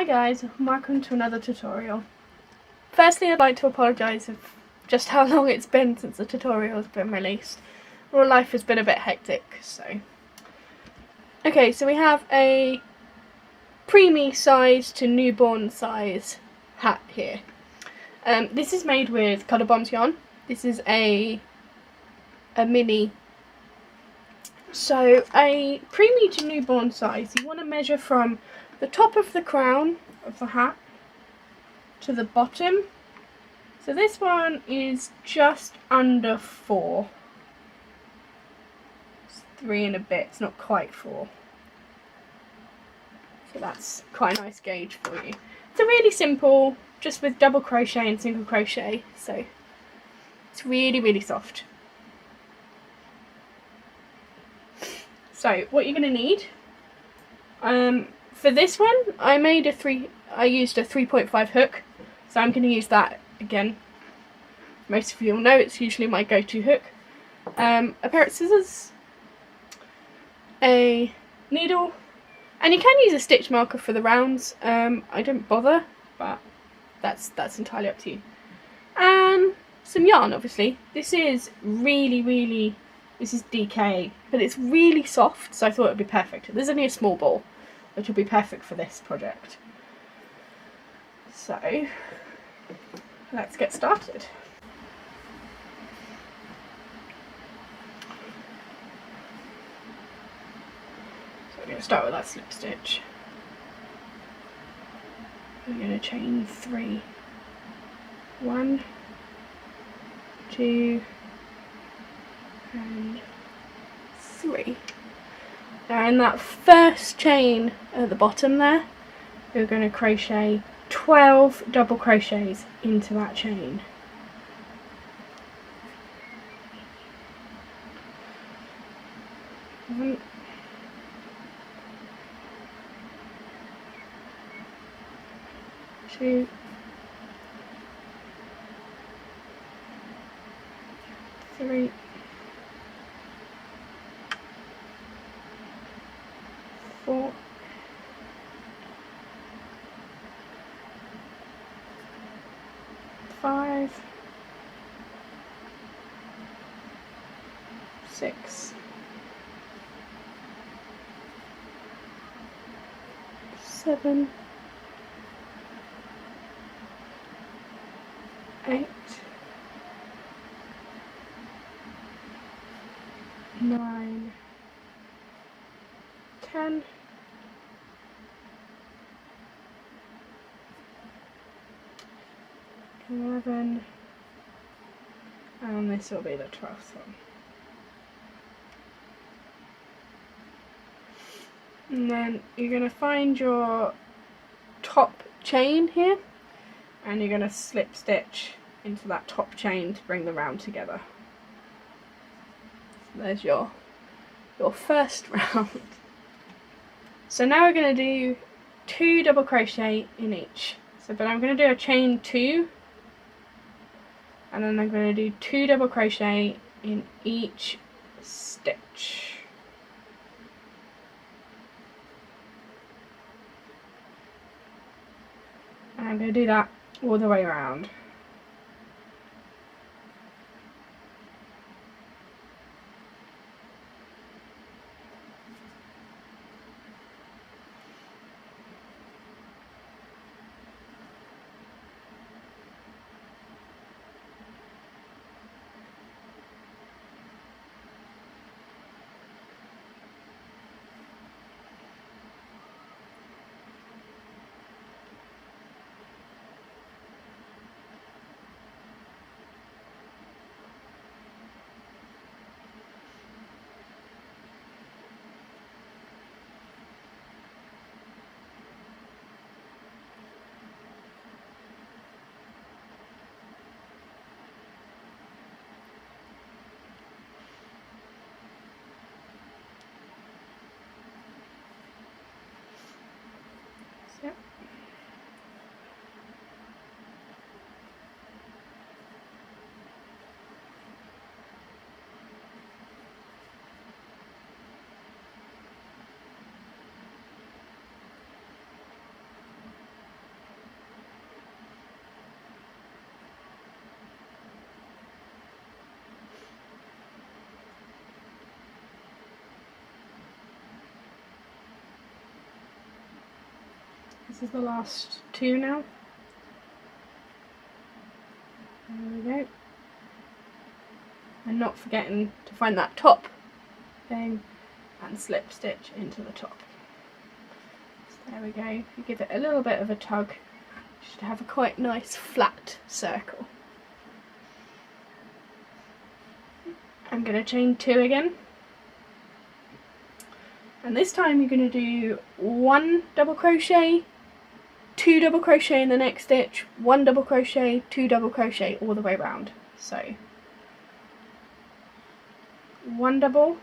Hi guys, welcome to another tutorial. Firstly, I'd like to apologise for just how long it's been since the tutorial has been released. Real life has been a bit hectic, so... Okay, so we have a preemie size to newborn size hat here. This is made with Colour Bombs yarn. This is a mini. So a preemie to newborn size, you want to measure from the top of the crown of the hat to the bottom. So this one is just under 4. It's 3 and a bit, it's not quite 4. So that's quite a nice gauge for you. It's a really simple, just with double crochet and single crochet, so it's really soft. So what you're going to need, for this one I used a 3.5 hook, so I'm going to use that again. Most of you will know it's usually my go-to hook. A pair of scissors, a needle, and you can use a stitch marker for the rounds. I don't bother, but that's entirely up to you. And some yarn, obviously. This is this is DK, but it's really soft, so I thought it would be perfect. There's only a small ball, which will be perfect for this project. So, let's get started. So we're going to start with that slip stitch. We're going to chain 3. 1, 2, and 3. Now in that first chain at the bottom there, you're going to crochet 12 double crochets into that chain. One, 2, 3, 4, 5, 6, 7, 8, 9, 10, 11, and this will be the 12th one. And then you're going to find your top chain here, and you're going to slip stitch into that top chain to bring the round together. So there's your first round. So now we're going to do 2 double crochet in each. But I'm going to do a chain 2, and then I'm going to do 2 double crochet in each stitch. And I'm going to do that all the way around. This is the last two now. There we go. And not forgetting to find that top thing and slip stitch into the top. So there we go. If you give it a little bit of a tug, you should have a quite nice flat circle. I'm going to chain 2 again. And this time you're going to do 1 double crochet, 2 double crochet in the next stitch, 1 double crochet, 2 double crochet all the way around. So 1 double,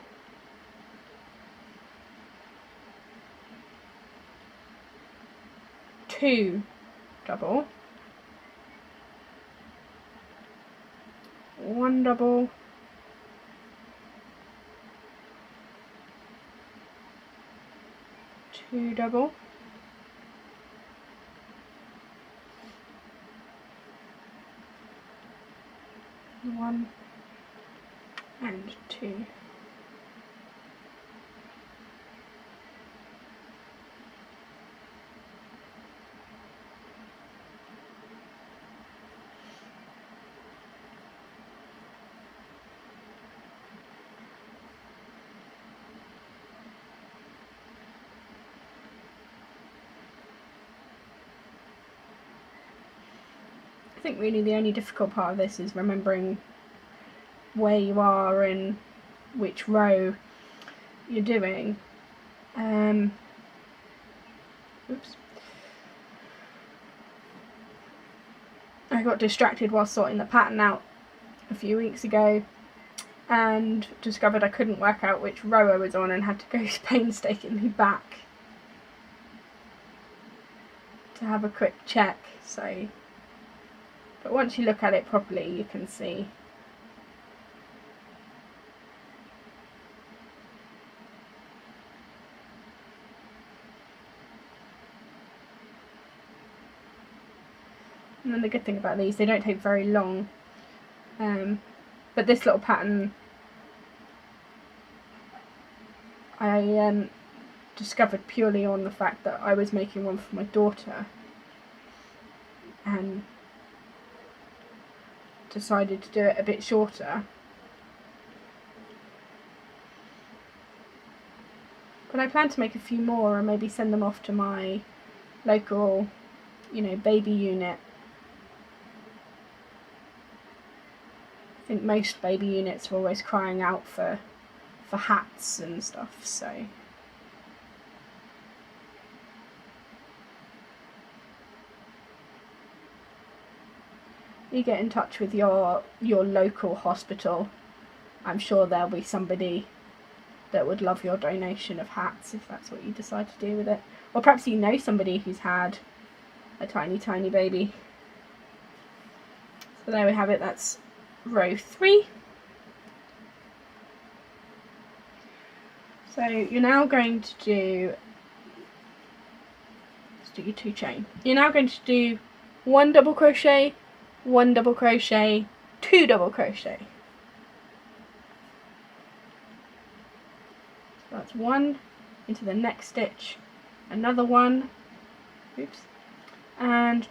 2 double, 1 double, 2 double, 1 and 2. I think really the only difficult part of this is remembering where you are and which row you're doing. Oops. I got distracted while sorting the pattern out a few weeks ago and discovered I couldn't work out which row I was on and had to go painstakingly back to have a quick check. So, but once you look at it properly, you can see. And then the good thing about these, they don't take very long. But this little pattern I discovered purely on the fact that I was making one for my daughter and decided to do it a bit shorter. But I plan to make a few more and maybe send them off to my local, you know, baby unit. I think most baby units are always crying out for hats and stuff, so you get in touch with your local hospital. I'm sure there'll be somebody that would love your donation of hats if that's what you decide to do with it. Or perhaps you know somebody who's had a tiny baby. So there we have it, that's row 3. So you're now going to do, let's do your 2 chain. You're now going to do 1 double crochet, 1 double crochet, 2 double crochet. So that's 1 into the next stitch, another 1, oops, and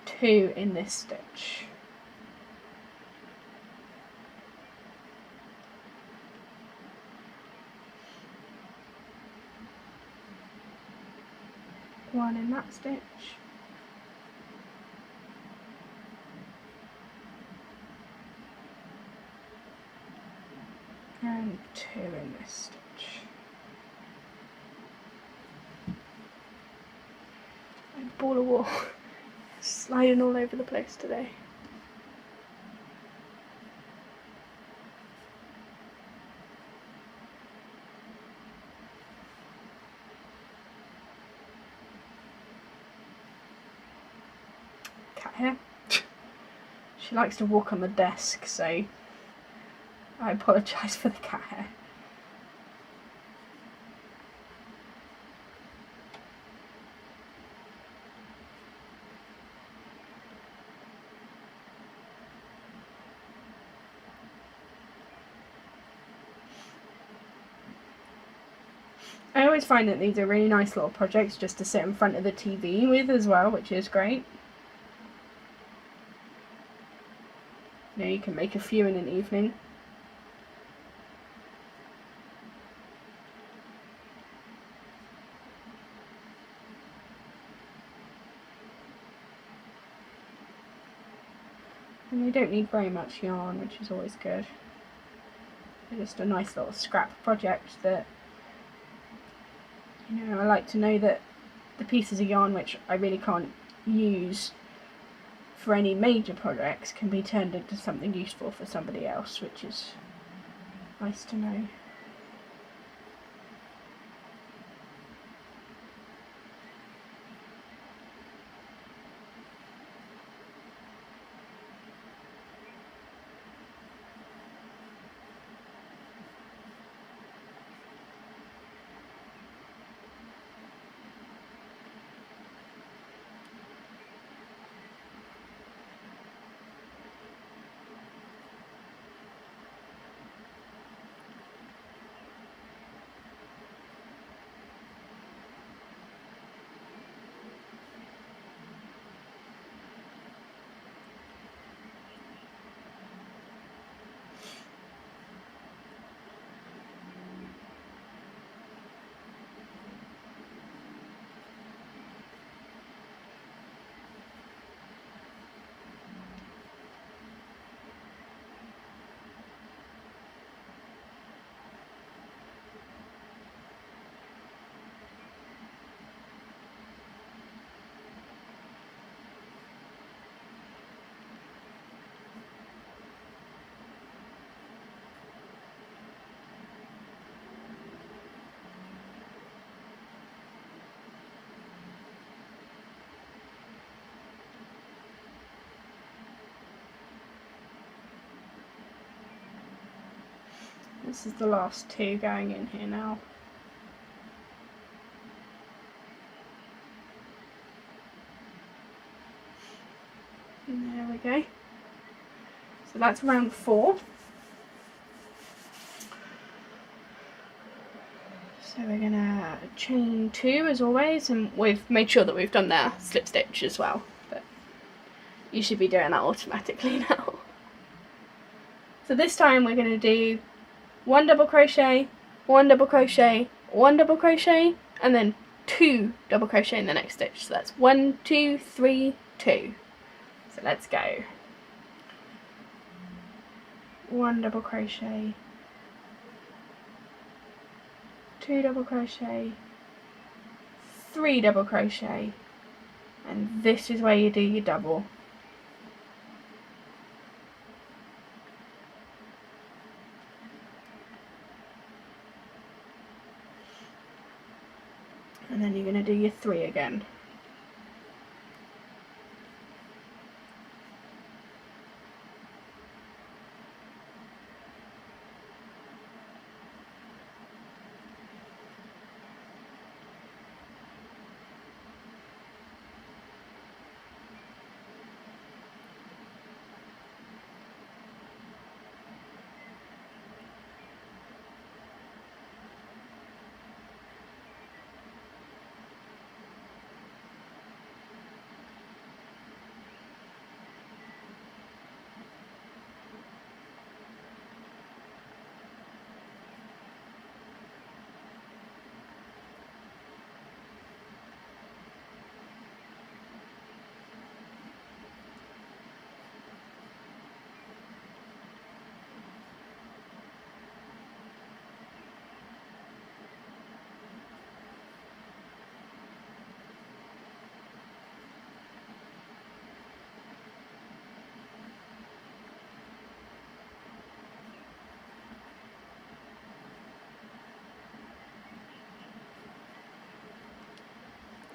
2 in this stitch. One in that stitch, and 2 in this stitch. And ball of wool sliding all over the place today. Cat hair. She likes to walk on the desk, so I apologise for the cat hair. I always find that these are really nice little projects just to sit in front of the TV with as well, which is great. You know, you can make a few in an evening. And they don't need very much yarn, which is always good. They're just a nice little scrap project that, you know, I like to know that the pieces of yarn which I really can't use for any major projects can be turned into something useful for somebody else, which is nice to know. This is the last two going in here now. And there we go. So that's round 4. So we're gonna chain 2 as always, and we've made sure that we've done their slip stitch as well, but you should be doing that automatically now. So this time we're gonna do 1 double crochet, 1 double crochet, 1 double crochet, and then 2 double crochet in the next stitch. So that's 1, 2, 3, 2. So let's go. 1 double crochet, 2 double crochet, 3 double crochet, and this is where you do your double. And then you're going to do your 3 again.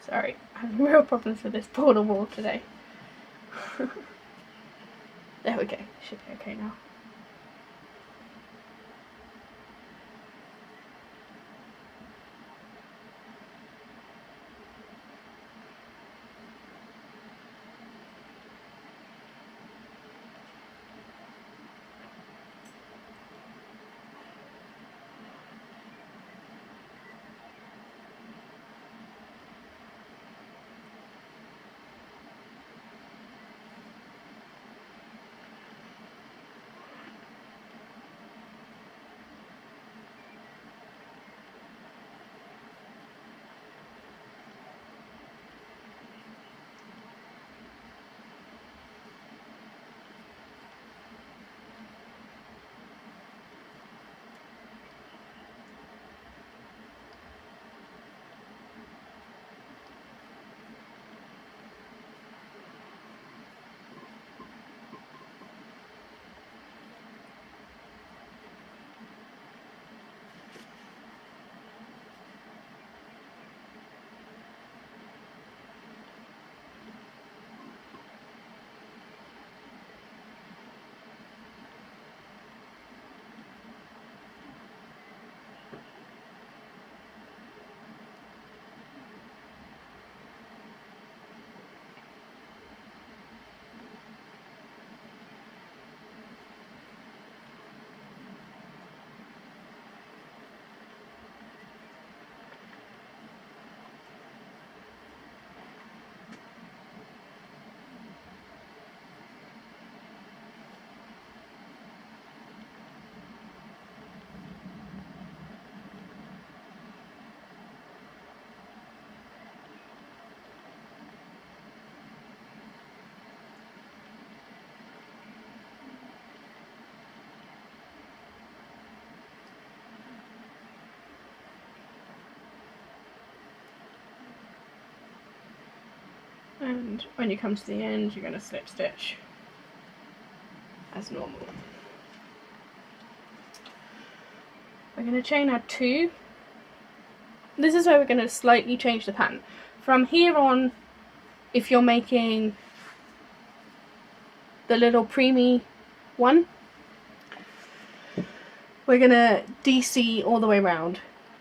Sorry, I'm having real problems with this border wall today. There we go, should be okay now. and when you come to the end you're going to slip stitch as normal. We're going to chain our 2. This is where we're going to slightly change the pattern. From here on, if you're making the little Premie one, we're going to DC all the way around.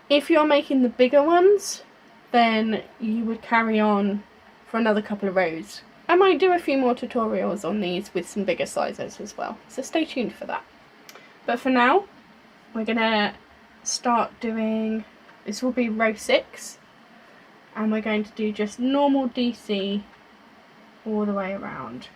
If you're making the bigger ones, then you would carry on for another couple of rows. I might do a few more tutorials on these with some bigger sizes as well, so stay tuned for that. But for now, we're going to start doing, this will be row 6, and we're going to do just normal DC all the way around.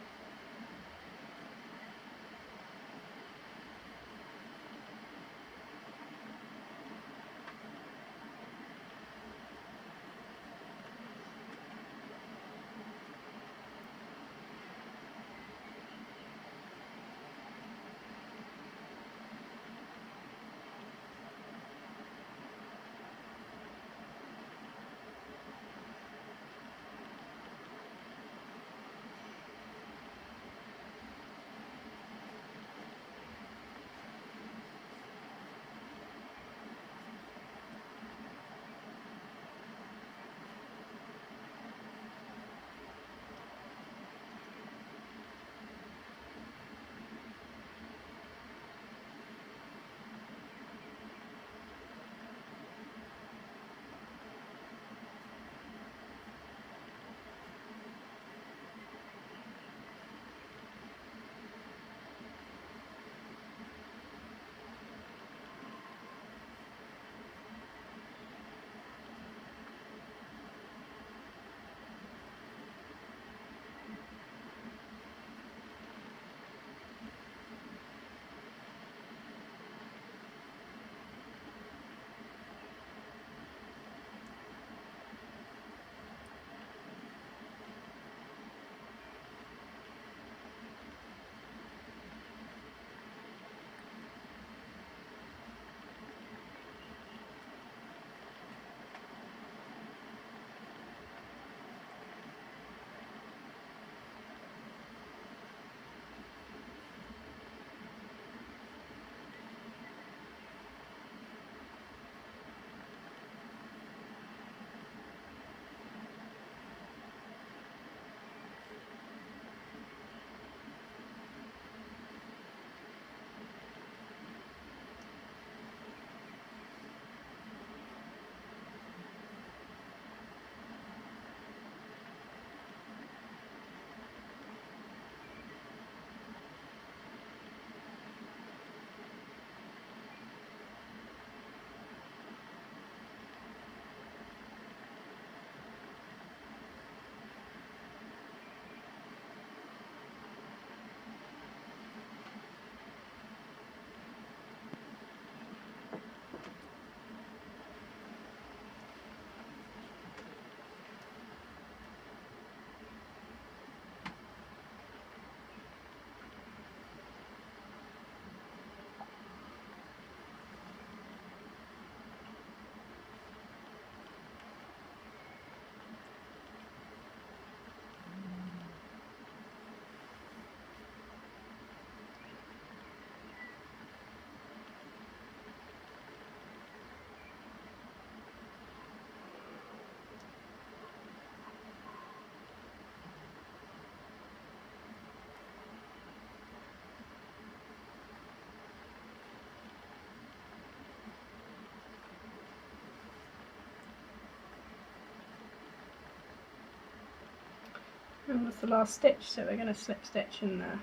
And that's the last stitch, so we're going to slip stitch in there.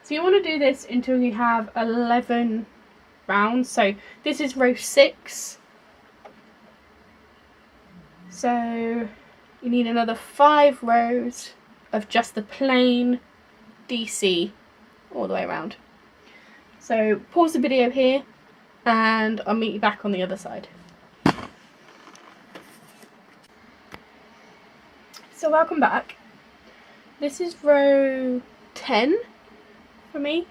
So you want to do this until you have 11 rounds. So this is row 6. So you need another 5 rows of just the plain DC all the way around. So pause the video here and I'll meet you back on the other side. So welcome back. This is row 10 for me,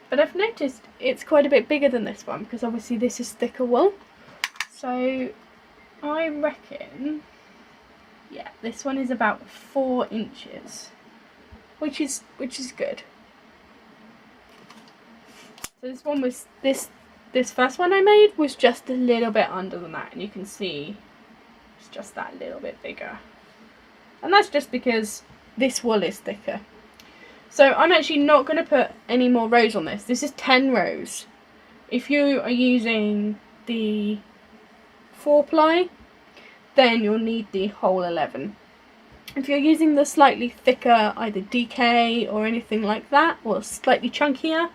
but I've noticed it's quite a bit bigger than this one because obviously this is thicker wool. So I reckon Yeah, this one is about 4 inches, which is good. So this one was this first one I made was just a little bit under than that, and you can see it's just that little bit bigger. And that's just because this wool is thicker. So I'm actually not going to put any more rows on this. This is 10 rows. If you are using the 4-ply, then you'll need the whole 11. If you're using the slightly thicker, either DK or anything like that, or slightly chunkier,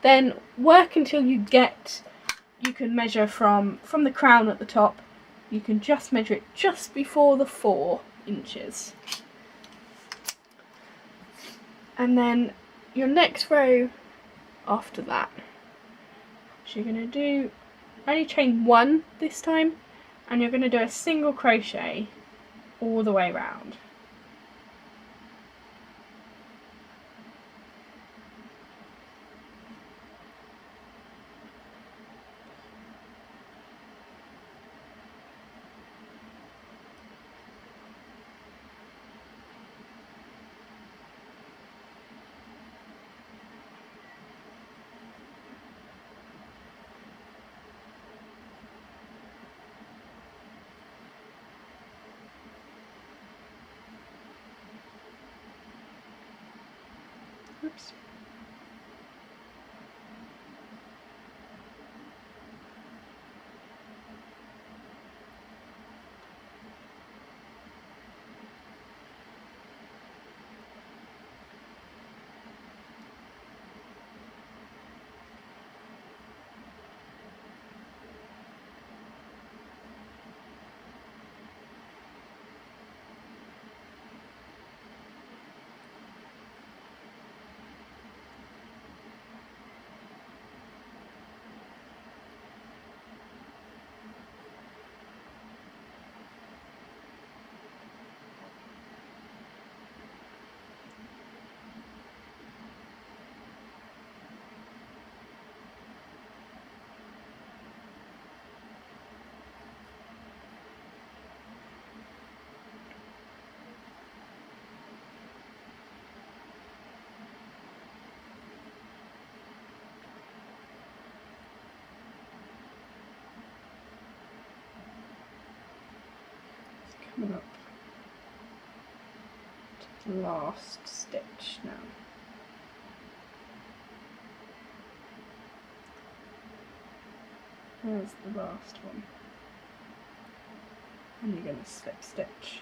then work until you can measure from the crown at the top. You can just measure it just before the 4 inches. And then your next row after that, so you're going to do only chain 1 this time, and you're going to do a single crochet all the way around. Oops. Coming up to the last stitch now. There's the last one. And you're going to slip stitch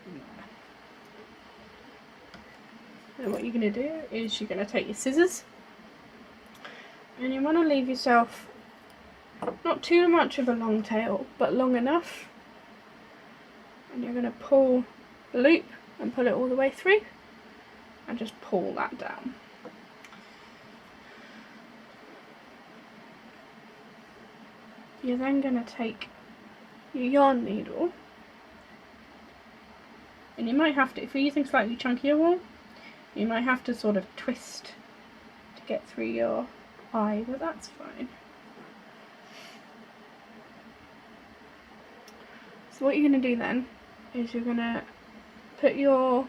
in there. And what you're going to do is you're going to take your scissors and you want to leave yourself not too much of a long tail, but long enough. And you're going to pull the loop and pull it all the way through and just pull that down. You're then going to take your yarn needle, and you might have to, if you're using slightly chunkier wool, you might have to sort of twist to get through your eye, but that's fine. So what you're going to do then is you're going to put your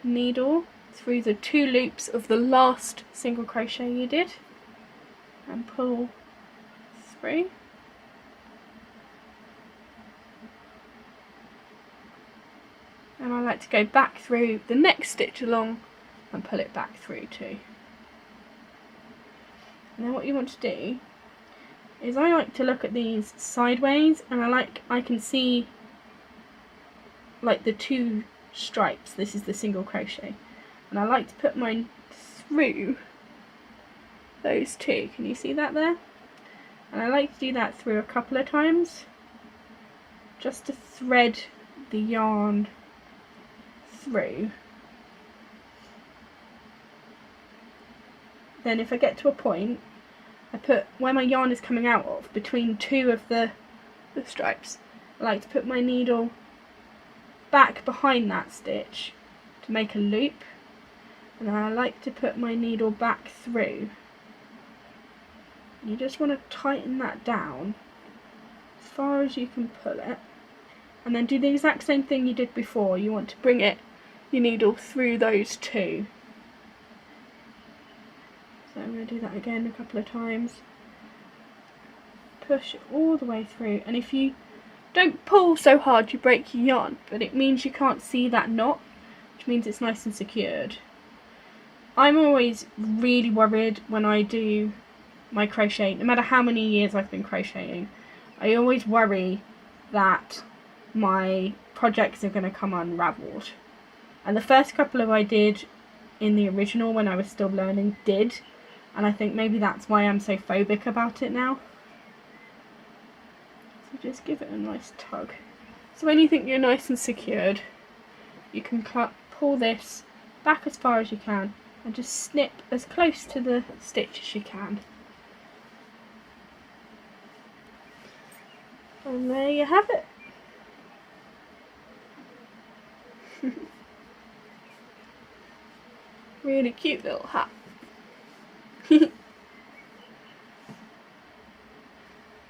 needle through the 2 loops of the last single crochet you did and pull through. And I like to go back through the next stitch along and pull it back through too. And then what you want to do is I like to look at these sideways, and I can see like the 2 stripes. This is the single crochet, and I like to put mine through those 2. Can you see that there? And I like to do that through a couple of times just to thread the yarn through. Then if I get to a point, I put where my yarn is coming out of between 2 of the stripes. I like to put my needle back behind that stitch to make a loop, and then I like to put my needle back through. You just want to tighten that down as far as you can pull it, and then do the exact same thing you did before. You want to bring your needle through those two. So I'm going to do that again a couple of times. Push it all the way through, and if you don't pull so hard you break your yarn, but it means you can't see that knot, which means it's nice and secured. I'm always really worried when I do my crochet, no matter how many years I've been crocheting, I always worry that my projects are going to come unravelled. And the first couple of I did in the original when I was still learning did, and I think maybe that's why I'm so phobic about it now. So just give it a nice tug. So when you think you're nice and secured, you can pull this back as far as you can and just snip as close to the stitch as you can. And there you have it. Really cute little hat.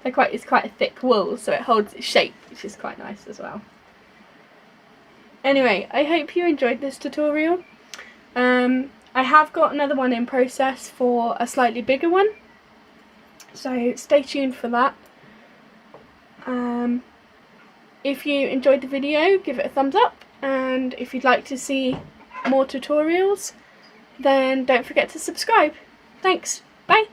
It's quite a thick wool, so it holds its shape, which is quite nice as well. Anyway, I hope you enjoyed this tutorial. I have got another one in process for a slightly bigger one, so stay tuned for that. If you enjoyed the video, give it a thumbs up, and if you'd like to see more tutorials, then don't forget to subscribe. Thanks, bye!